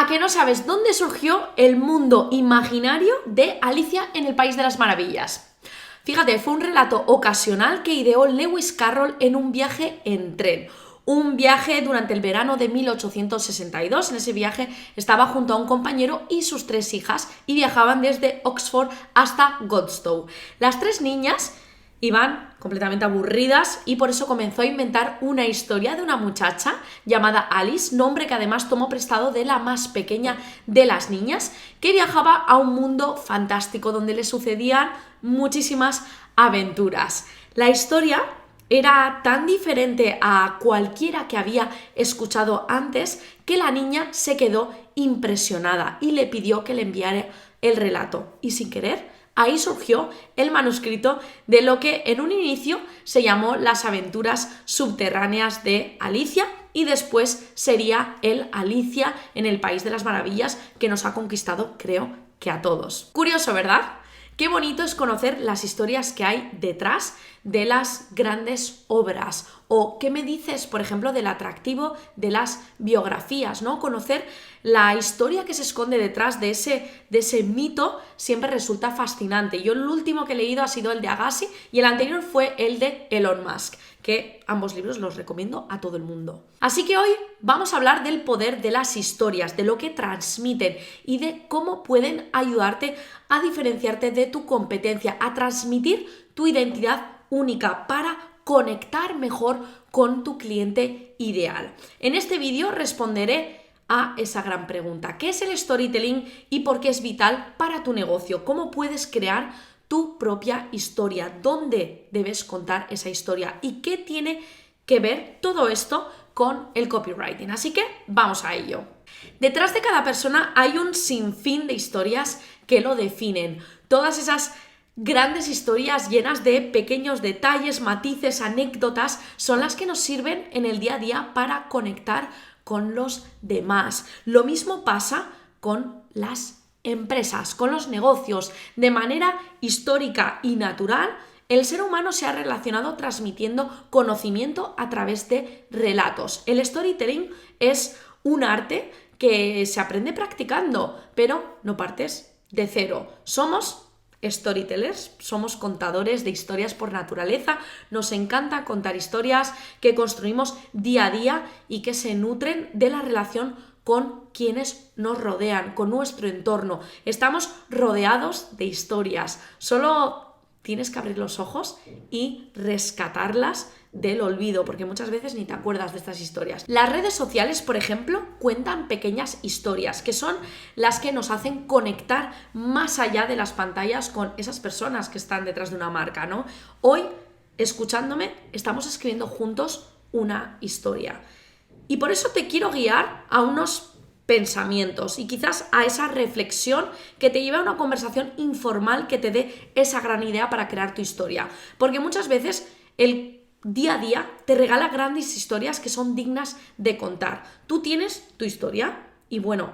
¿A que no sabes dónde surgió el mundo imaginario de Alicia en el País de las Maravillas? Fíjate, fue un relato ocasional que ideó Lewis Carroll en un viaje en tren. Un viaje durante el verano de 1862. En ese viaje estaba junto a un compañero y sus 3 hijas y viajaban desde Oxford hasta Godstow. Las 3 niñas iban completamente aburridas y por eso comenzó a inventar una historia de una muchacha llamada Alice, nombre que además tomó prestado de la más pequeña de las niñas, que viajaba a un mundo fantástico donde le sucedían muchísimas aventuras. La historia era tan diferente a cualquiera que había escuchado antes que la niña se quedó impresionada y le pidió que le enviara el relato. Y sin querer, ahí surgió el manuscrito de lo que en un inicio se llamó Las aventuras subterráneas de Alicia y después sería el Alicia en el País de las Maravillas, que nos ha conquistado, creo que a todos. Curioso, ¿verdad? Qué bonito es conocer las historias que hay detrás de las grandes obras. O qué me dices, por ejemplo, del atractivo de las biografías, ¿no? Conocer la historia que se esconde detrás de ese mito siempre resulta fascinante. Yo el último que he leído ha sido el de Agassi y el anterior fue el de Elon Musk, que ambos libros los recomiendo a todo el mundo. Así que hoy vamos a hablar del poder de las historias, de lo que transmiten y de cómo pueden ayudarte a diferenciarte de tu competencia, a transmitir tu identidad única para conectar mejor con tu cliente ideal. En este vídeo responderé a esa gran pregunta: ¿qué es el storytelling y por qué es vital para tu negocio? ¿Cómo puedes crear tu propia historia? ¿Dónde debes contar esa historia? ¿Y qué tiene que ver todo esto con el copywriting? Así que vamos a ello. Detrás de cada persona hay un sinfín de historias que lo definen. Todas esas grandes historias llenas de pequeños detalles, matices, anécdotas son las que nos sirven en el día a día para conectar con los demás. Lo mismo pasa con las empresas, con los negocios. De manera histórica y natural, el ser humano se ha relacionado transmitiendo conocimiento a través de relatos. El storytelling es un arte que se aprende practicando, pero no partes de cero. Somos storytellers, somos contadores de historias por naturaleza. Nos encanta contar historias que construimos día a día y que se nutren de la relación con quienes nos rodean, con nuestro entorno. Estamos rodeados de historias. Solo tienes que abrir los ojos y rescatarlas del olvido, porque muchas veces ni te acuerdas de estas historias. Las redes sociales, por ejemplo, cuentan pequeñas historias, que son las que nos hacen conectar más allá de las pantallas con esas personas que están detrás de una marca, ¿no? Hoy, escuchándome, estamos escribiendo juntos una historia. Y por eso te quiero guiar a unos pensamientos y quizás a esa reflexión que te lleve a una conversación informal que te dé esa gran idea para crear tu historia. Porque muchas veces el día a día te regala grandes historias que son dignas de contar. Tú tienes tu historia y bueno,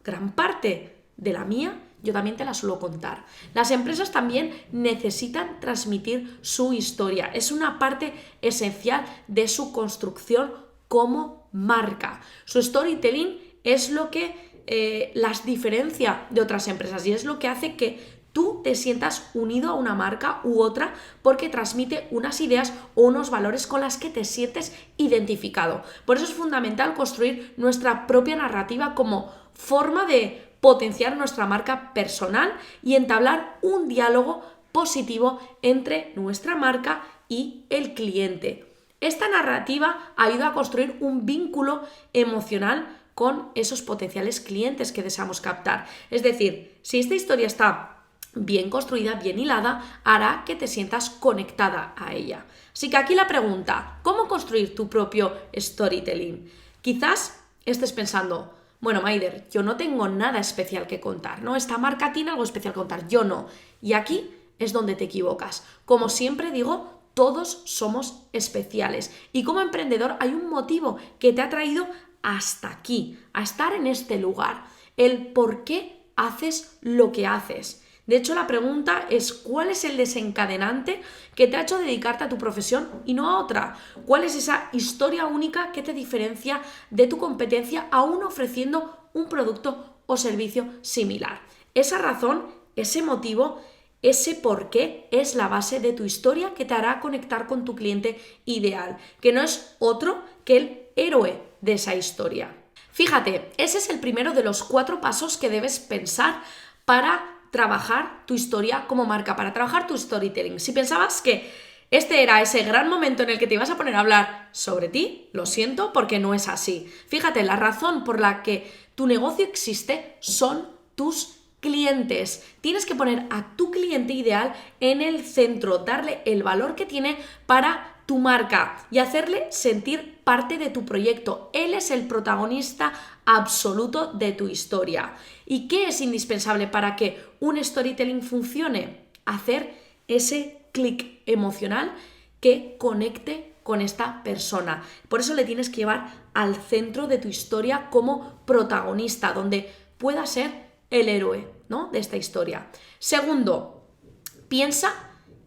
gran parte de la mía yo también te la suelo contar. Las empresas también necesitan transmitir su historia. Es una parte esencial de su construcción como marca. Su storytelling es lo que las diferencia de otras empresas y es lo que hace que tú te sientas unido a una marca u otra porque transmite unas ideas o unos valores con las que te sientes identificado. Por eso es fundamental construir nuestra propia narrativa como forma de potenciar nuestra marca personal y entablar un diálogo positivo entre nuestra marca y el cliente. Esta narrativa ayuda a construir un vínculo emocional con esos potenciales clientes que deseamos captar. Es decir, si esta historia está bien construida, bien hilada, hará que te sientas conectada a ella. Así que aquí la pregunta: ¿cómo construir tu propio storytelling? Quizás estés pensando: bueno, Maider, yo no tengo nada especial que contar, ¿no? Esta marca tiene algo especial que contar, yo no. Y aquí es donde te equivocas. Como siempre digo, todos somos especiales. Y como emprendedor hay un motivo que te ha traído hasta aquí, a estar en este lugar. El por qué haces lo que haces. De hecho, la pregunta es: ¿cuál es el desencadenante que te ha hecho dedicarte a tu profesión y no a otra? ¿Cuál es esa historia única que te diferencia de tu competencia aún ofreciendo un producto o servicio similar. Esa razón, ese motivo, ese por qué es la base de tu historia que te hará conectar con tu cliente ideal, que no es otro que el héroe de esa historia. Fíjate, ese es el primero de los 4 pasos que debes pensar para trabajar tu historia como marca, para trabajar tu storytelling. Si pensabas que este era ese gran momento en el que te ibas a poner a hablar sobre ti, lo siento, porque no es así. Fíjate, la razón por la que tu negocio existe son tus clientes. Tienes que poner a tu cliente ideal en el centro, darle el valor que tiene para tu marca y hacerle sentir parte de tu proyecto. Él es el protagonista absoluto de tu historia. ¿Y qué es indispensable para que un storytelling funcione? Hacer ese clic emocional que conecte con esta persona. Por eso le tienes que llevar al centro de tu historia como protagonista, donde pueda ser el héroe, ¿no?, de esta historia. Segundo, piensa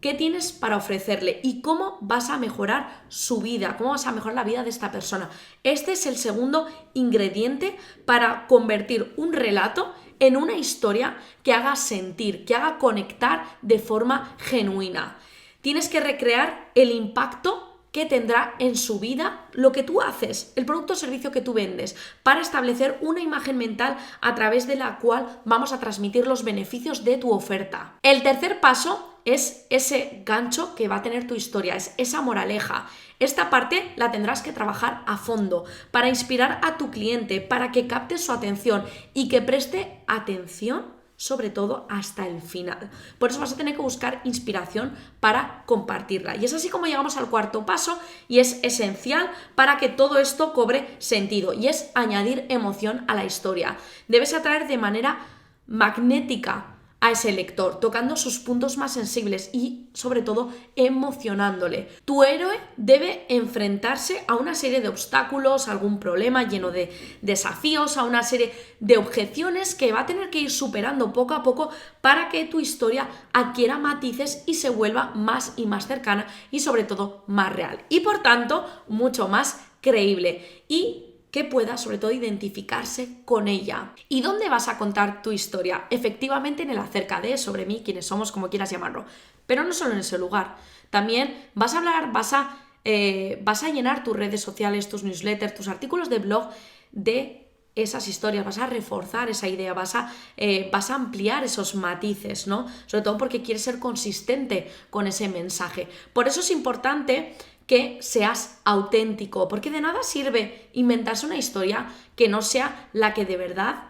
qué tienes para ofrecerle y cómo vas a mejorar su vida, cómo vas a mejorar la vida de esta persona. Este es el segundo ingrediente para convertir un relato en una historia que haga sentir, que haga conectar de forma genuina. Tienes que recrear el impacto que tendrá en su vida lo que tú haces, el producto o servicio que tú vendes, para establecer una imagen mental a través de la cual vamos a transmitir los beneficios de tu oferta. El tercer paso es ese gancho que va a tener tu historia, es esa moraleja. Esta parte la tendrás que trabajar a fondo para inspirar a tu cliente, para que capte su atención y que preste atención sobre todo hasta el final. Por eso vas a tener que buscar inspiración para compartirla. Y es así como llegamos al cuarto paso y es esencial para que todo esto cobre sentido y es añadir emoción a la historia. Debes atraer de manera magnética a ese lector, tocando sus puntos más sensibles y, sobre todo, emocionándole. Tu héroe debe enfrentarse a una serie de obstáculos, a algún problema lleno de desafíos, a una serie de objeciones que va a tener que ir superando poco a poco para que tu historia adquiera matices y se vuelva más y más cercana y, sobre todo, más real. Y, por tanto, mucho más creíble y que pueda, sobre todo, identificarse con ella. ¿Y dónde vas a contar tu historia? Efectivamente en el acerca de, sobre mí, quiénes somos, como quieras llamarlo. Pero no solo en ese lugar. También vas a hablar, vas a llenar tus redes sociales, tus newsletters, tus artículos de blog de esas historias, vas a reforzar esa idea, vas a ampliar esos matices, ¿no? Sobre todo porque quieres ser consistente con ese mensaje. Por eso es importante que seas auténtico, porque de nada sirve inventarse una historia que no sea la que de verdad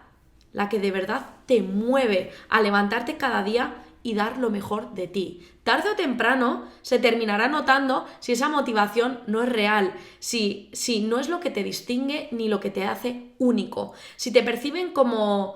te mueve a levantarte cada día y dar lo mejor de ti. Tarde o temprano se terminará notando si esa motivación no es real, si no es lo que te distingue ni lo que te hace único. Si te perciben como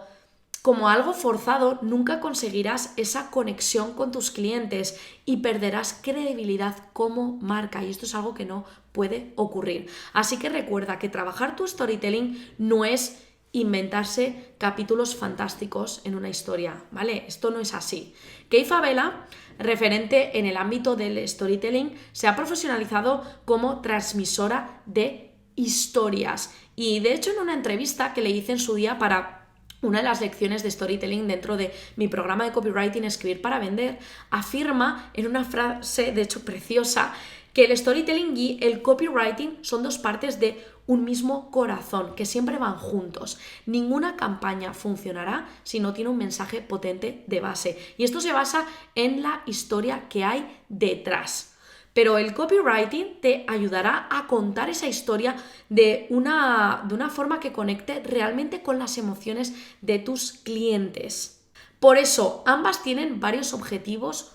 algo forzado, nunca conseguirás esa conexión con tus clientes y perderás credibilidad como marca. Y esto es algo que no puede ocurrir. Así que recuerda que trabajar tu storytelling no es inventarse capítulos fantásticos en una historia, ¿vale? Esto no es así. Kay Favela, referente en el ámbito del storytelling, se ha profesionalizado como transmisora de historias. Y de hecho, en una entrevista que le hice en su día para una de las lecciones de storytelling dentro de mi programa de copywriting Escribir para Vender, afirma en una frase, de hecho preciosa, que el storytelling y el copywriting son 2 partes de un mismo corazón, que siempre van juntos. Ninguna campaña funcionará si no tiene un mensaje potente de base. Y esto se basa en la historia que hay detrás. Pero el copywriting te ayudará a contar esa historia de una forma que conecte realmente con las emociones de tus clientes. Por eso, ambas tienen varios objetivos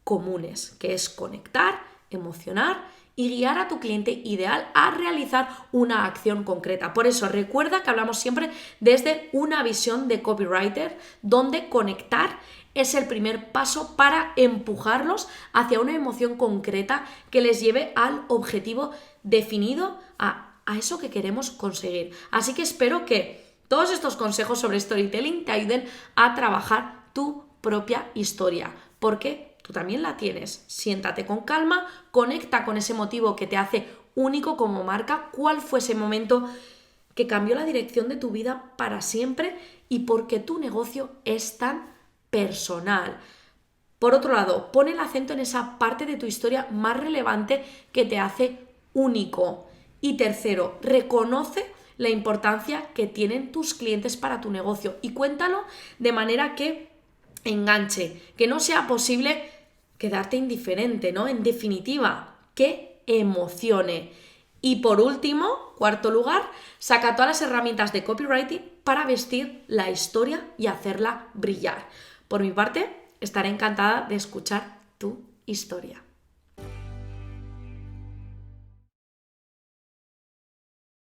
comunes, que es conectar, emocionar y guiar a tu cliente ideal a realizar una acción concreta. Por eso, recuerda que hablamos siempre desde una visión de copywriter, donde conectar es el primer paso para empujarlos hacia una emoción concreta que les lleve al objetivo definido, a eso que queremos conseguir. Así que espero que todos estos consejos sobre storytelling te ayuden a trabajar tu propia historia, porque tú también la tienes. Siéntate con calma, conecta con ese motivo que te hace único como marca. ¿Cuál fue ese momento que cambió la dirección de tu vida para siempre y porque tu negocio es tan personal. Por otro lado, pon el acento en esa parte de tu historia más relevante que te hace único. Y tercero, reconoce la importancia que tienen tus clientes para tu negocio y cuéntalo de manera que enganche, que no sea posible quedarte indiferente, ¿no? En definitiva, que emocione. Y por último, cuarto lugar, saca todas las herramientas de copywriting para vestir la historia y hacerla brillar. Por mi parte, estaré encantada de escuchar tu historia.